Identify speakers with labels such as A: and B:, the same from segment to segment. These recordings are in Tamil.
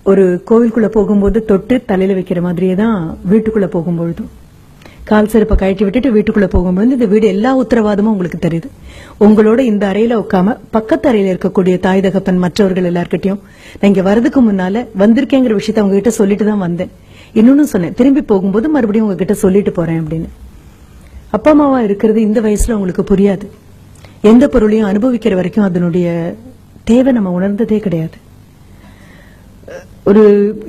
A: ஒரு கோவிலுக்குள்ள போகும்போது தொட்டு தலையில வைக்கிற மாதிரியே தான் வீட்டுக்குள்ள போகும்பொழுதும் கால் செருப்பை கழட்டி விட்டுட்டு வீட்டுக்குள்ள போகும்போது இந்த வீடு எல்லா உத்தரவாதமும் உங்களுக்கு தெரியுது. உங்களோட இந்த அறையில உட்காம பக்கத்து அறையில இருக்கக்கூடிய தாய் தகப்பன் மற்றவர்கள் எல்லார்கிட்டையும் நான் இங்க வரதுக்கு முன்னால வந்திருக்கேங்கிற விஷயத்த அவங்க கிட்ட சொல்லிட்டு தான் வந்தேன். இன்னொன்னு சொன்னேன், திரும்பி போகும்போது மறுபடியும் உங்ககிட்ட சொல்லிட்டு போறேன் அப்படின்னு. அப்பா அம்மாவா இருக்கிறது இந்த வயசுல உங்களுக்கு புரியாது. எந்த பொருளையும் அனுபவிக்கிற வரைக்கும் அதனுடைய தேவை நம்ம உணர்ந்ததே கிடையாது. ஒரு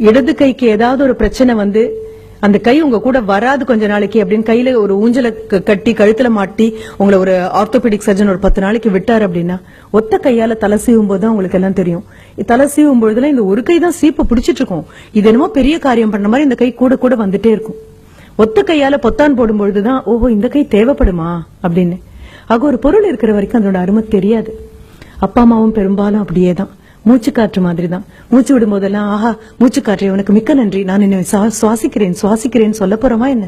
A: இடது கைக்கு ஏதாவது ஒரு பிரச்சனை வந்து அந்த கை உங்க கூட வராது கொஞ்ச நாளைக்கு அப்படின்னு கையில ஒரு ஊஞ்சல கட்டி கழுத்துல மாட்டி உங்களை ஒரு ஆர்த்தோபெடிக் சர்ஜன் ஒரு 10 நாளைக்கு விட்டாரு அப்படின்னா ஒத்த கையால தலை சீவும் போதுதான் உங்களுக்கு எல்லாம் தெரியும். தலை சீவும் பொழுதுல இந்த ஒரு கை தான் சீப்பை பிடிச்சிட்டு இருக்கும். இது என்னமோ பெரிய காரியம் பண்ண மாதிரி இந்த கை கூட கூட வந்துட்டே இருக்கும். ஒத்த கையால பொத்தான் போடும் பொழுதுதான் ஓஹோ இந்த கை தேவைப்படுமா அப்படின்னு. ஆக ஒரு பொருள் இருக்கிற வரைக்கும் அதோட அருமை தெரியாது. அப்பா அம்மாவும் பெரும்பாலும் அப்படியேதான், மூச்சு காற்று மாதிரி தான். மூச்சு விடும் போதெல்லாம் ஆஹா மூச்சு காற்று உனக்கு மிக்க நன்றி, நான் என்ன சுவாசிக்கிறேன் சொல்ல போறோமா என்ன?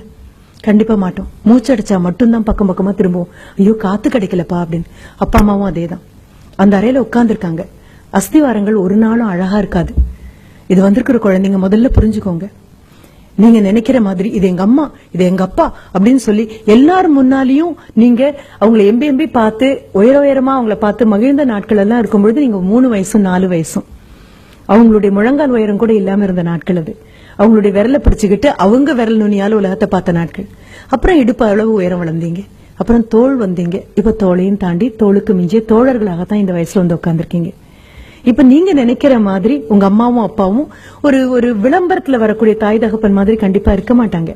A: கண்டிப்பா மாட்டோம். மூச்சடிச்சா மட்டும்தான் பக்கம் பக்கமா திரும்புவோம், ஐயோ காத்து கிடைக்கலப்பா அப்படின்னு. அப்பா அம்மாவும் அதேதான். அந்த அறையில உட்கார்ந்து இருக்காங்க. அஸ்திவாரங்கள் ஒரு நாளும் அழகா இருக்காது. இது வந்திருக்கிற குழந்தைங்க முதல்ல புரிஞ்சுக்கோங்க. நீங்க நினைக்கிற மாதிரி இது எங்க அம்மா இது எங்க அப்பா அப்படின்னு சொல்லி எல்லாரும் முன்னாலையும் நீங்க அவங்களை எம்பி பார்த்து உயரமா அவங்கள பார்த்து மகிழ்ந்த நாட்கள் எல்லாம் இருக்கும்பொழுது நீங்க 3 வயசும் 4 வயசும் அவங்களுடைய முழங்கால் உயரம் கூட இல்லாம இருந்த நாட்கள் அது. அவங்களுடைய விரலை பிடிச்சுக்கிட்டு அவங்க விரல் நுனியால உலகத்தை பார்த்த நாட்கள். அப்புறம் இடுப்பு அளவு உயரம் வளர்ந்தீங்க, அப்புறம் தோள் வந்தீங்க, இப்ப தோளையும் தாண்டி தோளுக்கு மிஞ்சிய தோழர்களாகத்தான் இந்த வயசுல வந்து உட்கார்ந்துருக்கீங்க. இப்ப நீங்க நினைக்கிற மாதிரி உங்க அம்மாவும் அப்பாவும் ஒரு விளம்பரத்துல வரக்கூடிய தாய் தகப்பன் மாதிரி கண்டிப்பா இருக்க மாட்டாங்க.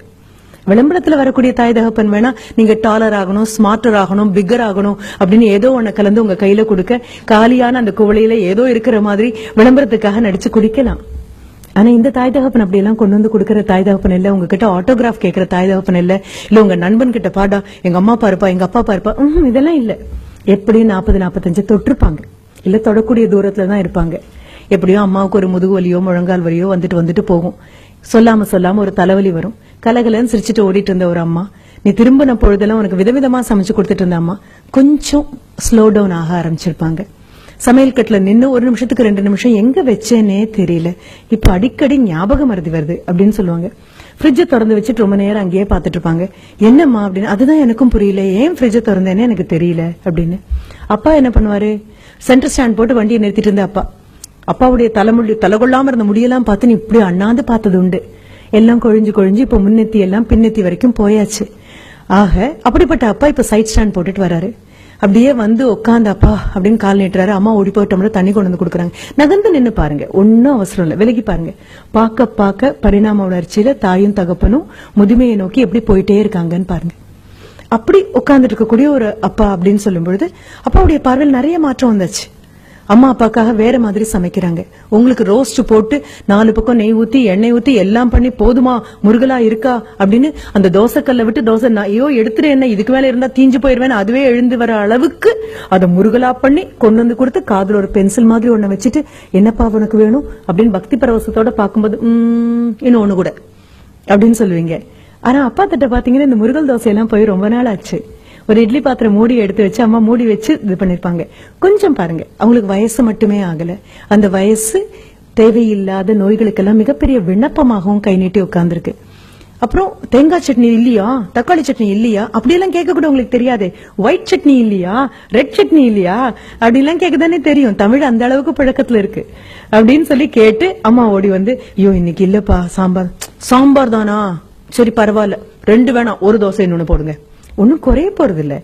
A: விளம்பரத்துல வரக்கூடிய தாய் தகப்பன் வேணா நீங்க டாலர் ஆகணும், ஸ்மார்ட்டர் ஆகணும், பிக்கர் ஆகணும் அப்படின்னு ஏதோ ஒண்ணு கலந்து உங்க கையில கொடுக்க காலியான அந்த குவளையில ஏதோ இருக்கிற மாதிரி விளம்பரத்துக்காக நடிச்சு குடிக்கலாம். ஆனா இந்த தாய் தகப்பன் அப்படி எல்லாம் கொண்டு வந்து கொடுக்கற தாய் தகப்பன் இல்ல. உங்ககிட்ட ஆட்டோகிராஃப் கேட்கிற தாய் தகப்பன் இல்ல. இல்ல உங்க நண்பன் கிட்ட பாடா எங்க அம்மா பாருப்பா எங்க அப்பா பாருப்பா, இதெல்லாம் இல்ல. எப்படி 40-45 தொட்டிருப்பாங்க, இல்ல தொடக்கூடிய தூரத்துலதான் இருப்பாங்க. எப்படியோ அம்மாவுக்கு ஒரு முதுகு வலியோ முழங்கால் வலியோ வந்துட்டு போகும். சொல்லாம ஒரு தலைவலி வரும். கலகலன்னு சிரிச்சுட்டு ஓடிட்டு இருந்த ஒரு அம்மா, நீ திரும்பின பொழுதெல்லாம் உனக்கு விதவிதமா சமைச்சு கொடுத்துட்டு இருந்த அம்மா கொஞ்சம் ஸ்லோ டவுன் ஆக ஆரம்பிச்சிருப்பாங்க. சமையல் கட்டுல நின்னு 1 நிமிஷத்துக்கு 2 நிமிஷம் எங்க வச்சேனே தெரியல, இப்ப அடிக்கடி ஞாபகம் மறதி வருது அப்படின்னு சொல்லுவாங்க. ஃப்ரிட்ஜை திறந்து வச்சுட்டு ரொம்ப நேரம் அங்கேயே பாத்துட்டு இருப்பாங்க. என்னம்மா அப்படின்னு. அதுதான் எனக்கும் புரியல, ஏன் ஃப்ரிட்ஜை திறந்தேன்னு எனக்கு தெரியல அப்படின்னு. அப்பா என்ன பண்ணுவாரு, சென்டர் ஸ்டாண்ட் போட்டு வண்டியை நிறுத்திட்டு இருந்த அப்பாவுடைய தலைகொள்ளாம இருந்த முடியெல்லாம் பார்த்து நீ இப்படி அண்ணாந்து பார்த்தது உண்டு. எல்லாம் கொழிஞ்சு இப்ப முன்னெத்தி எல்லாம் பின்னெத்தி வரைக்கும் போயாச்சு. ஆக அப்படிப்பட்ட அப்பா இப்ப சைட் ஸ்டாண்ட் போட்டுட்டு வராரு. அப்படியே வந்து உட்காந்து அப்பா அப்படின்னு கால் நீட்டுறாரு. அம்மா ஓடி போயிட்டோம்னா தண்ணி கொண்டு வந்து கொடுக்குறாங்க. நகர்ந்து நின்னு பாருங்க, ஒன்னும் அவசரம் இல்ல, விலகி பாருங்க. பார்க்க பரிணாம வளர்ச்சியில தாயும் தகப்பனும் முதுமையை நோக்கி எப்படி போயிட்டே இருக்காங்கன்னு பாருங்க. அப்படி உட்கார்ந்துட்டு இருக்கக்கூடிய ஒரு அப்பா அப்படின்னு சொல்லும் பொழுது அப்பாவுடைய பார்வையில் நிறைய மாற்றம் வந்துச்சு. அம்மா அப்பாக்காக வேற மாதிரி சமைக்கிறாங்க. உங்களுக்கு ரோஸ்ட் போட்டு 4 பக்கம் நெய் ஊத்தி எண்ணெய் ஊத்தி எல்லாம் பண்ணி போதுமா முருகலா இருக்கா அப்படின்னு அந்த தோசைக்கல்ல விட்டு தோசை ஐயோ எடுத்துட்டு என்ன இதுக்கு மேல இருந்தா தீஞ்சு போயிருவேன் அதுவே எழுந்து வர அளவுக்கு அதை முருகலா பண்ணி கொண்டு வந்து கொடுத்து காதுல ஒரு பென்சில் மாதிரி ஒண்ணு வச்சுட்டு என்னப்பா உனக்கு வேணும் அப்படின்னு பக்தி பரவசத்தோட பார்க்கும்போது இன்னொன்னு கூட அப்படின்னு சொல்லுவீங்க. ஆனா அப்பா தட்ட பாத்தீங்கன்னா இந்த முருகல் தோசையெல்லாம் போய் ரொம்ப நாள் ஆச்சு. ஒரு இட்லி பாத்திரம் மூடி எடுத்து வச்சு அம்மா மூடி வச்சு இது பண்ணிருப்பாங்க. கொஞ்சம் பாருங்க, அவங்களுக்கு வயசு மட்டுமே ஆகல, அந்த வயசு தேவையில்லாத நோய்களுக்கெல்லாம் மிகப்பெரிய விண்ணப்பமாகவும் கை நீட்டி உட்கார்ந்துருக்கு. அப்புறம் தேங்காய் சட்னி இல்லையா, தக்காளி சட்னி இல்லையா அப்படியெல்லாம் கேட்க கூட உங்களுக்கு தெரியாது. ஒயிட் சட்னி இல்லையா, ரெட் சட்னி இல்லையா அப்படிலாம் கேட்கதானே தெரியும். தமிழ் அந்த அளவுக்கு பழக்கத்துல இருக்கு அப்படின்னு சொல்லி கேட்டு அம்மா ஓடி வந்து ஐயோ இன்னைக்கு இல்லப்பா சாம்பார் தானா, சரி பரவாயில்ல 2 வேணாம், ஒரு தோசை இன்னொன்னு போடுங்க. ஒன்னும் குறைய போறது இல்ல.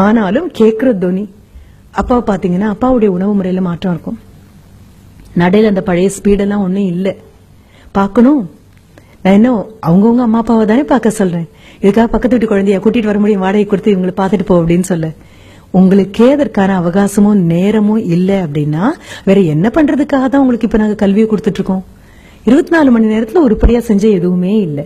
A: ஆனாலும் கேக்குற தோனி அப்பாவை பாத்தீங்கன்னா அப்பாவுடைய உணவு முறையில மாற்றம் இருக்கும். நடையில அந்த பழைய ஸ்பீடெல்லாம் ஒன்னும் இல்ல. பாக்கணும், நான் என்ன அவங்கவுங்க அம்மா அப்பாவை தானே பாக்க சொல்றேன். இதுக்காக பக்கத்து வீட்டு குழந்தைய கூட்டிட்டு வர முடியும், வாடகை கொடுத்து இவங்களை பாத்துட்டு போ அப்படின்னு சொல்ல. உங்களுக்கே அதற்கான அவகாசமும் நேரமும் இல்ல அப்படின்னா வேற என்ன பண்றதுக்காக தான் உங்களுக்கு இப்ப நாங்க கல்வியை கொடுத்துட்டு இருக்கோம். 24 மணி நேரத்துல உருப்படியா செஞ்ச எதுவுமே இல்ல.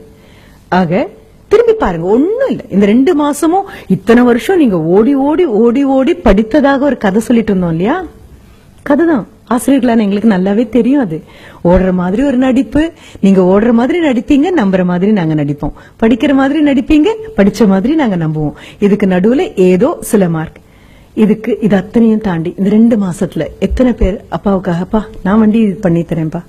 A: ஆக திரும்பி பாருங்க, ஒண்ணும் இல்ல. இந்த 2 மாசமும் இத்தனை வருஷம் நீங்க ஓடி படித்ததாக ஒரு கதை சொல்லிட்டு இருந்தோம் இல்லையா, கதைதான். ஆசிரியர்களான எங்களுக்கு நல்லாவே தெரியும். அது ஓடுற மாதிரி ஒரு நடிப்பு, நீங்க ஓடுற மாதிரி நடிப்பீங்க, நம்புற மாதிரி நாங்க நடிப்போம், படிக்கிற மாதிரி நடிப்பீங்க, படிச்ச மாதிரி நாங்க நம்புவோம். இதுக்கு நடுவுல ஏதோ சில மார்க். இது அத்தனையும் தாண்டி இந்த 2 மாசத்துல எத்தனை பேர் அப்பாவுக்காகப்பா நான் வண்டி பண்ணி தரேன்ப்பா,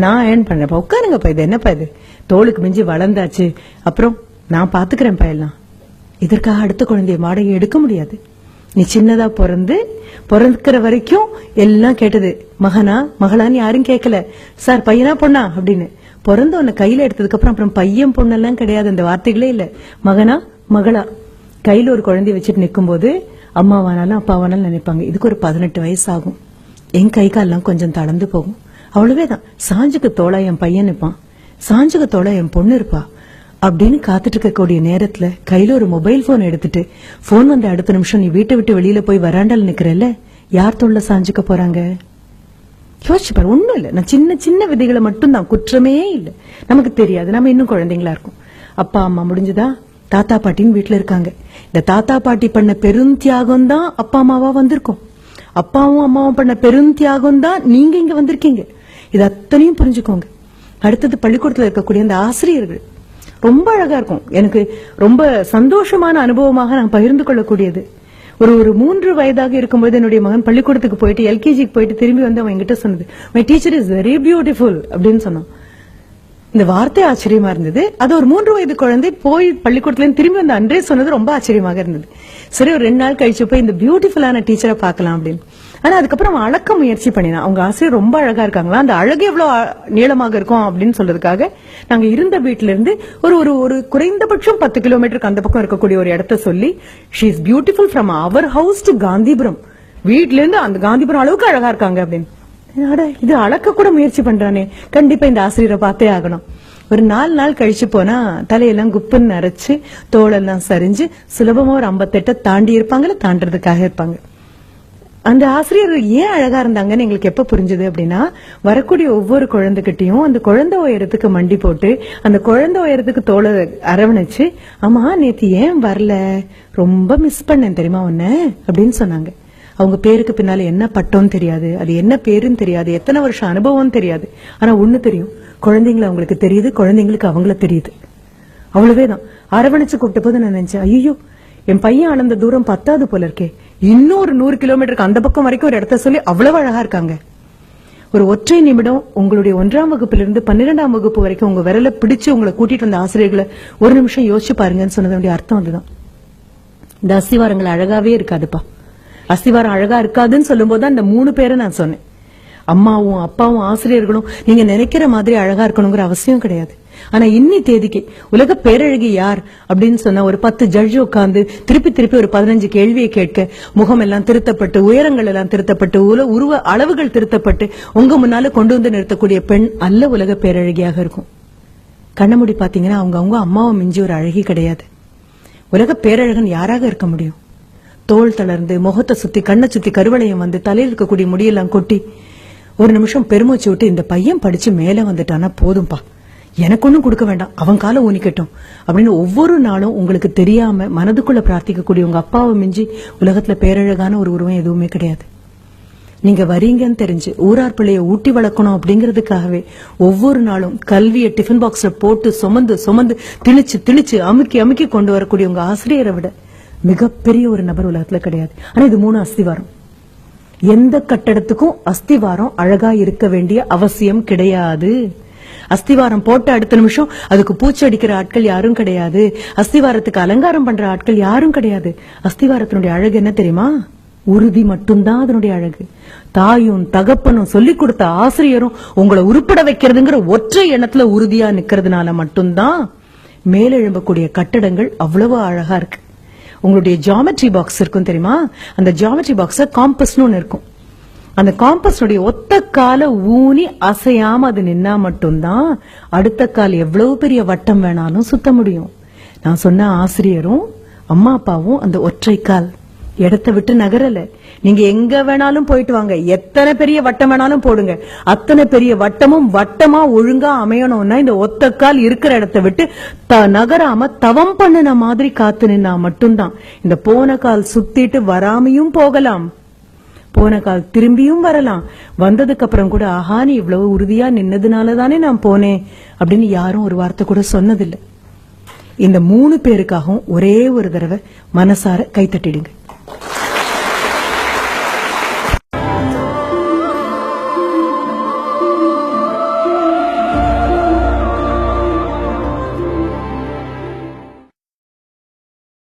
A: நான் ஏர்ன் பண்றேன்ப்பா, உட்காருங்கப்பா, இது என்னப்பா இது, தோளுக்கு மிஞ்சி வளர்ந்தாச்சு, அப்புறம் நான் பாத்துக்கிறேன்ப்பா எல்லாம். இதற்காக அடுத்த குழந்தைய வாடகை எடுக்க முடியாது. நீ சின்னதா பிறந்துக்கிற வரைக்கும் எல்லாம் கேட்டது, மகனா மகளான்னு யாரும் கேட்கல, சார் பையனா பொண்ணா அப்படின்னு. பிறந்த உன்னை கையில எடுத்ததுக்கு அப்புறம் பையன் பொண்ணெல்லாம் கிடையாது, அந்த வார்த்தைகளே இல்ல. மகனா மகளா கையில ஒரு குழந்தைய வச்சுட்டு நிக்கும் போது அம்மாவானாலும் அப்பாவானாலும் நினைப்பாங்க, இதுக்கு ஒரு 18 வயசு ஆகும், என் கை கால்லாம் கொஞ்சம் தளர்ந்து போகும், அவ்வளவேதான். சாஞ்சுக்கு தோளா என் பையன் இருப்பான், சாஞ்சுக்கு தோளா என் பொண்ணு இருப்பா அப்படின்னு காத்துட்டு இருக்கக்கூடிய நேரத்துல கையில ஒரு மொபைல் போன் எடுத்துட்டு போன் வந்த அடுத்த நிமிஷம் நீ வீட்டை விட்டு வெளியில போய் வராண்டால நிக்கிறல்ல, யார் தோல்ல சாஞ்சுக்க போறாங்க? யோசிச்சு பாரு. ஒண்ணும் இல்ல, நான் சின்ன சின்ன விதைகளை மட்டும் தான், குற்றமே இல்ல, நமக்கு தெரியாது, நம்ம இன்னும் குழந்தைங்களா இருக்கும். அப்பா அம்மா முடிஞ்சதா, தாத்தா பாட்டின்னு வீட்டுல இருக்காங்க. இந்த தாத்தா பாட்டி பண்ண பெரும் தியாகம் தான் அப்பா அம்மாவா வந்திருக்கோம். அப்பாவும் அம்மாவும் பண்ண பெரும் தியாகம் தான் நீங்க இங்க வந்திருக்கீங்க. இது அத்தனையும் புரிஞ்சுக்கோங்க. அடுத்தது பள்ளிக்கூடத்துல இருக்கக்கூடிய அந்த ஆசிரியர்கள் ரொம்ப அழகா இருக்கும். எனக்கு ரொம்ப சந்தோஷமான அனுபவமாக நான் பகிர்ந்து கொள்ளக்கூடியது. ஒரு 3 வயதாக இருக்கும்போது என்னுடைய மகன் பள்ளிக்கூடத்துக்கு போயிட்டு எல்கேஜிக்கு போயிட்டு திரும்பி வந்து அவன் என்கிட்ட சொன்னது, my teacher is very beautiful அப்படின்னு சொன்னான். இந்த வார்த்தை ஆச்சரியமா இருந்தது. அது ஒரு 3 வயது குழந்தை போய் பள்ளிக்கூடத்துல திரும்பி வந்து அன்றே சொன்னது ரொம்ப ஆச்சரியமாக இருந்தது. சரி, ஒரு 2 நாள் கழிச்சு போய் இந்த பியூட்டிஃபுல்லான டீச்சரை பார்க்கலாம் அப்படின்னு. ஆனா அதுக்கப்புறம் அவன் அளக்க முயற்சி பண்ணினான். அவங்க ஆசிரியர் ரொம்ப அழகா இருக்காங்களா, அந்த அழகு எவ்வளவு நீளமாக இருக்கும் அப்படின்னு சொல்றதுக்காக நாங்க இருந்த வீட்டுல இருந்து ஒரு குறைந்தபட்சம் 10 கிலோமீட்டருக்கு அந்த பக்கம் இருக்கக்கூடிய ஒரு இடத்த சொல்லி, she is beautiful from our house to Gandhipuram, வீட்ல இருந்து அந்த காந்திபுரம் அளவுக்கு அழகா இருக்காங்க அப்படின்னு. இது அளக்க கூட முயற்சி பண்றானே, கண்டிப்பா இந்த ஆசிரியரை பார்த்தே ஆகணும். ஒரு 4 நாள் கழிச்சு போனா தலையெல்லாம் குப்புன்னு நரைச்சு தோளெல்லாம் சரிஞ்சு சுலபமா ஒரு 58 தாண்டி இருப்பாங்கல்ல, தாண்டறதுக்காக இருப்பாங்க. அந்த ஆசிரியர் ஏன் அழகா இருந்தாங்கன்னு எங்களுக்கு எப்ப புரிஞ்சது அப்படின்னா, வரக்கூடிய ஒவ்வொரு குழந்தைகிட்டையும் அந்த குழந்தை உயரத்துக்கு மண்டி போட்டு அந்த குழந்தை உயரத்துக்கு தோளை அரவணைச்சு, ஆமா நேத்து ஏன் வரல, ரொம்ப மிஸ் பண்ணேன் தெரியுமா உன்ன அப்படின்னு சொன்னாங்க. அவங்க பேருக்கு பின்னால என்ன பட்டோன்னு தெரியாது, அது என்ன பேருன்னு தெரியாது, எத்தனை வருஷம் அனுபவம் தெரியாது. ஆனா ஒண்ணு தெரியும், குழந்தைங்களை அவங்களுக்கு தெரியுது, குழந்தைங்களுக்கு அவங்கள தெரியுது, அவ்வளவேதான். அரவணைச்சு கூப்பிட்ட போது நான் நினைச்சேன், ஐயோ என் பையன் அளந்த தூரம் 10வது போல இருக்கே, இன்னொரு 100 கிலோமீட்டருக்கு அந்த பக்கம் வரைக்கும் ஒரு இடத்த சொல்லி அவ்வளவு அழகா இருக்காங்க. ஒரு ஒற்றை நிமிடம் உங்களுடைய 1ஆம் வகுப்பிலிருந்து 12ஆம் வகுப்பு வரைக்கும் உங்க விரல பிடிச்சு உங்களை கூட்டிட்டு வந்த ஆசிரியர்களை ஒரு நிமிஷம் யோசிச்சு பாருங்கன்னு சொன்னதுடைய அர்த்தம் அதுதான். இந்த அஸ்திவாரங்கள் அழகாவே இருக்காதுப்பா. அஸ்திவாரம் அழகா இருக்காதுன்னு சொல்லும் போது அந்த 3 பேரை நான் சொன்னேன். அம்மாவும் அப்பாவும் ஆசிரியர்களும் நீங்க நினைக்கிற மாதிரி அழகா இருக்கணுங்கிற அவசியம் கிடையாது. ஆனா இன்னி தேதிக்கு உலக பேரழகி யார் அப்படின்னு சொன்னா, ஒரு 10 ஜட்ஜ் உட்கார்ந்து திருப்பி ஒரு 15 கேள்வியை கேட்க, முகம் எல்லாம் திருத்தப்பட்டு, உயரங்கள் எல்லாம் திருத்தப்பட்டு, உருவ அளவுகள் திருத்தப்பட்டு உங்க முன்னால கொண்டு வந்து நிறுத்தக்கூடிய பெண் அல்ல உலக பேரழகியாக இருக்கும். கண்ணமுடி பாத்தீங்கன்னா அவங்க அம்மாவை மிஞ்சி ஒரு அழகி கிடையாது. உலக பேரழகன் யாராக இருக்க முடியும்? தோல் தளர்ந்து, முகத்தை சுத்தி, கண்ணை சுத்தி கருவளையம் வந்து, தலையில் இருக்கக்கூடிய முடியெல்லாம் கொட்டி ஒரு நிமிஷம் பெருமூச்சு விட்டு, இந்த பையன் படிச்சு மேல வந்துட்டானா போதும்பா, எனக்கு ஒண்ணும் கொடுக்க வேண்டாம், அவன் காலை ஊனிக்கட்டும் அப்படின்னு ஒவ்வொரு நாளும் உங்களுக்கு தெரியாம மனதுக்குள்ள பிரார்த்திக்கக்கூடிய உங்க அப்பாவை மிஞ்சி உலகத்துல பேரழகான ஒரு உருவம் எதுவுமே கிடையாது. நீங்க வரீங்கன்னு தெரிஞ்சு ஊரார் பிள்ளைய ஊட்டி வளர்க்கணும் அப்படிங்கறதுக்காகவே ஒவ்வொரு நாளும் கல்வியை டிஃபன் பாக்ஸ்ல போட்டு சுமந்து திணிச்சு அமுக்கி கொண்டு வரக்கூடிய உங்க ஆசிரியரை விட மிகப்பெரிய ஒரு நபர் உலகத்துல கிடையாது. ஆனா இது 3 அஸ்திவாரம். எந்த கட்டடத்துக்கும் அஸ்திவாரம் அழகா இருக்க வேண்டிய அவசியம் கிடையாது. அஸ்திவாரம் போட்ட அடுத்த நிமிஷம் அதுக்கு பூச்சி அடிக்கிற ஆட்கள் யாரும் கிடையாது. அஸ்திவாரத்துக்கு அலங்காரம் பண்ற ஆட்கள் யாரும் கிடையாது. அஸ்திவாரத்தினுடைய அழகு என்ன தெரியுமா? உறுதி மட்டும்தான் அதனுடைய அழகு. தாயும் தகப்பனும் சொல்லிக் கொடுத்த ஆசிரியரும் உங்களை உருப்பட வைக்கிறதுங்கிற ஒற்றை எண்ணத்துல உறுதியா நிக்கிறதுனால மட்டும்தான் மேலெழும்பக்கூடிய கட்டடங்கள் அவ்வளவு அழகா இருக்கு. உங்களுடைய ஜியோமெட்ரி பாக்ஸ் இருக்கும் தெரியுமா? அந்த ஜியோமெட்ரி பாக்ஸ் காம்பஸ்னு ஒண்ணு இருக்கும். அந்த காம்பஸ்னுடைய ஒத்த கால ஊனி அசையாம அது நின்னா மட்டும்தான் அடுத்த கால் எவ்வளவு பெரிய வட்டம் வேணாலும் சுத்த முடியும். நான் சொன்ன ஆசிரியரும் அம்மா அப்பாவும் அந்த ஒற்றை கால் இடத்தை விட்டு நகரல. நீங்க எங்க வேணாலும் போயிட்டு வாங்க, எத்தனை பெரிய வட்டம் வேணாலும் போடுங்க, அத்தனை பெரிய வட்டமும் வட்டமா ஒழுங்கா அமையணும்னா இந்த ஒத்த கால் இருக்கிற இடத்தை விட்டு நகராம தவம் பண்ணின மாதிரி காத்து நின்னா மட்டும்தான். இந்த போன கால் சுத்திட்டு வராமையும் போகலாம், போன கால் திரும்பியும் வரலாம். வந்ததுக்கு அப்புறம் கூட ஆஹா நீ இவ்வளவு உறுதியா நின்னதுனாலதானே நான் போனேன் அப்படின்னு யாரும் ஒரு வார்த்தை கூட சொன்னதில்லை. இந்த 3 பேருக்காகவும் ஒரே ஒரு தடவை மனசார கைத்தட்டிடுங்க.